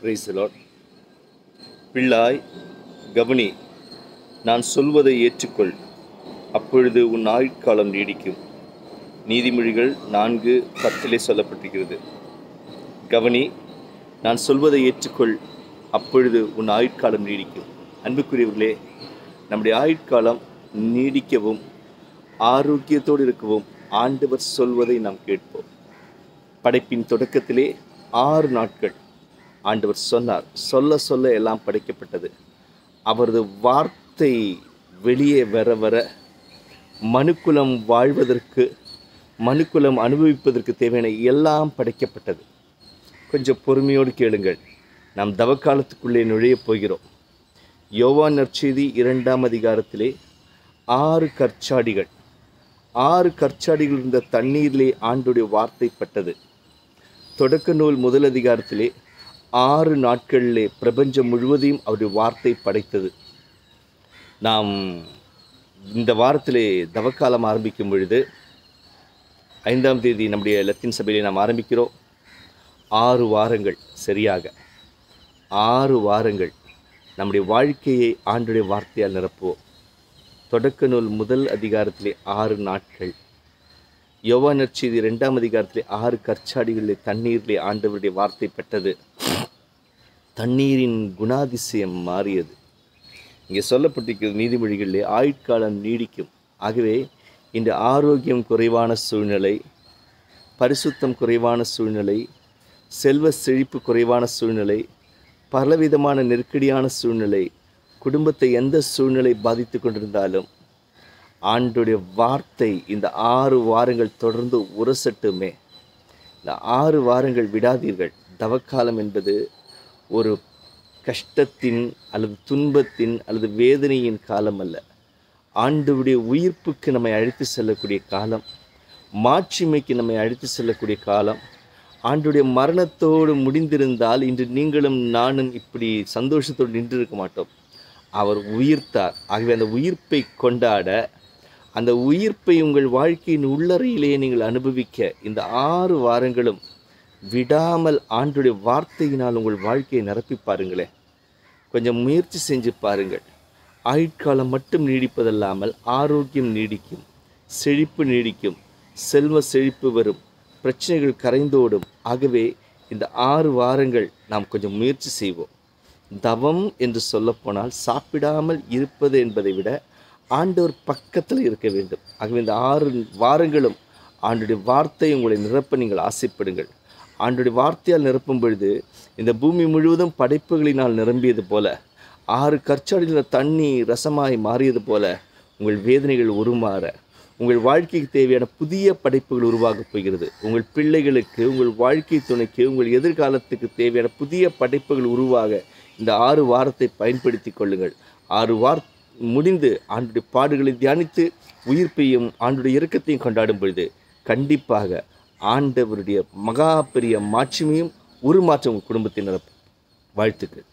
Praise the Lord. பிள்ளாய் கவனி, நான் சொல்வதை ஏற்றுக்கொள், அப்பொழுது உன் ஆயுட்காலம் நீடிக்கும். நீதிமொழிகள் 4:10 சொல்லப்பட்டிருக்கிறது. கவனி, நான் சொல்வதை ஏற்றுக்கொள், அப்பொழுது உன் ஆயுட்காலம் நீடிக்கும். அன்புக்குரியவர்களே, நம்முடைய ஆயுட்காலம் நீடிக்கவும் ஆரோக்கியத்தோடு இருக்கவும் ஆண்டவர் சொல்வதை நாம் கேட்போம். படைப்பின் தொடக்கத்திலே 6 நாட்கள் ஆண்டவர் சொன்னார். சொல்ல சொல்ல எல்லாம் படைக்கப்பட்டது. அவரது வார்த்தை வெளியே வர வர மனுக்குலம் வாழ்வதற்கு, மனுக்குலம் அனுபவிப்பதற்கு தேவையான எல்லாம் படைக்கப்பட்டது. கொஞ்சம் பொறுமையோடு கேளுங்கள். நாம் தவக்காலத்துக்குள்ளே நுழைய போகிறோம். யோவான் நற்செய்தி 2ஆம் அதிகாரத்திலே 6 கற்சாடிகள், 6 கற்சாடிகள் இருந்த தண்ணீரிலே ஆண்டுடைய வார்த்தை பட்டது. தொடக்க நூல் 1 அதிகாரத்திலே 6 நாட்களிலே பிரபஞ்சம் முழுவதையும் அவருடைய வார்த்தை படைத்தது. நாம் இந்த வாரத்திலே தவக்காலம் ஆரம்பிக்கும் பொழுது 5ஆம் தேதி நம்முடைய லத்தீன் சபையிலே நாம் ஆரம்பிக்கிறோம். 6 வாரங்கள், சரியாக 6 வாரங்கள் நம்முடைய வாழ்க்கையை ஆண்டுடைய வார்த்தையால் நிரப்புவோம். தொடக்க நூல் 1 அதிகாரத்திலே 6 நாட்கள், யோவான் நற்செய்தி 2ஆம் அதிகாரத்திலே 6 கற்சாடிகளிலே தண்ணீரிலே ஆண்டவருடைய வார்த்தை பட்டது. தண்ணீரின் குணாதிசயம் மாறியது. இங்கே சொல்லப்பட்டிருக்கிறது நீதிமொழிகளிலே ஆயுட்காலம் நீடிக்கும். ஆகவே இந்த ஆரோக்கியம் குறைவான சூழ்நிலை, பரிசுத்தம் குறைவான சூழ்நிலை, செல்வ செழிப்பு குறைவான சூழ்நிலை, பலவிதமான நெருக்கடியான சூழ்நிலை, குடும்பத்தை எந்த சூழ்நிலை பாதித்து கொண்டிருந்தாலும் ஆண்டுடைய வார்த்தை இந்த 6 வாரங்கள் தொடர்ந்து உரசட்டுமே. இந்த 6 வாரங்கள் விடாதீர்கள். தவக்காலம் என்பது ஒரு கஷ்டத்தின் அல்லது துன்பத்தின் அல்லது வேதனையின் காலம் அல்ல. ஆண்டவருடைய உயிர்ப்புக்கு நம்மை அழைத்து செல்லக்கூடிய காலம், மாட்சிமைக்கு நம்மை அழைத்து செல்லக்கூடிய காலம். ஆண்டவருடைய மரணத்தோடு முடிந்திருந்தால் இன்று நீங்களும் நானும் இப்படி சந்தோஷத்தோடு நின்றிருக்க மாட்டோம். அவர் உயிர்த்தார். ஆகவே அந்த உயிர்ப்பை கொண்டாட, அந்த உயிர்ப்பை உங்கள் வாழ்க்கையின் உள்ளறையிலே நீங்கள் அனுபவிக்க இந்த 6 வாரங்களும் விடாமல் ஆண்டுடைய வார்த்தையினால் உங்கள் வாழ்க்கையை நிரப்பி பாருங்களேன். கொஞ்சம் முயற்சி செஞ்சு பாருங்கள். ஆயுட்காலம் மட்டும் நீடிப்பதல்லாமல் ஆரோக்கியம் நீடிக்கும், செழிப்பு நீடிக்கும், செல்வ செழிப்பு வரும், பிரச்சனைகள் கரைந்தோடும். ஆகவே இந்த 6 வாரங்கள் நாம் கொஞ்சம் முயற்சி செய்வோம். தவம் என்று சொல்லப்போனால் சாப்பிடாமல் இருப்பது என்பதை விட ஆண்டவர் பக்கத்தில் இருக்க வேண்டும். ஆகவே இந்த 6 வாரங்களும் ஆண்டுடைய வார்த்தை உங்களை நிரப்ப நீங்கள் ஆசைப்படுங்கள். ஆண்டுடைய வார்த்தையால் நிரப்பும் பொழுது இந்த பூமி முழுவதும் படைப்புகளினால் நிரம்பியது போல, 6 கற்சாடிகளில் தண்ணி ரசமாய் மாறியது போல உங்கள் வேதனைகள் உருமாற, உங்கள் வாழ்க்கைக்கு தேவையான புதிய படைப்புகள் உருவாகப் போகிறது. உங்கள் பிள்ளைகளுக்கு, உங்கள் வாழ்க்கை துணைக்கு, உங்கள் எதிர்காலத்துக்கு தேவையான புதிய படைப்புகள் உருவாக இந்த 6 வாரத்தை பயன்படுத்தி கொள்ளுங்கள். 6 முடிந்து ஆண்டுடைய பாடுகளை தியானித்து உயிர்ப்பையும் ஆண்டுடைய இரக்கத்தையும் கொண்டாடும் பொழுது கண்டிப்பாக ஆண்டவருடைய மகா பெரிய மாட்சிமையும் உருமாற்றம் குடும்பத்தினர். வாழ்த்துக்கள்.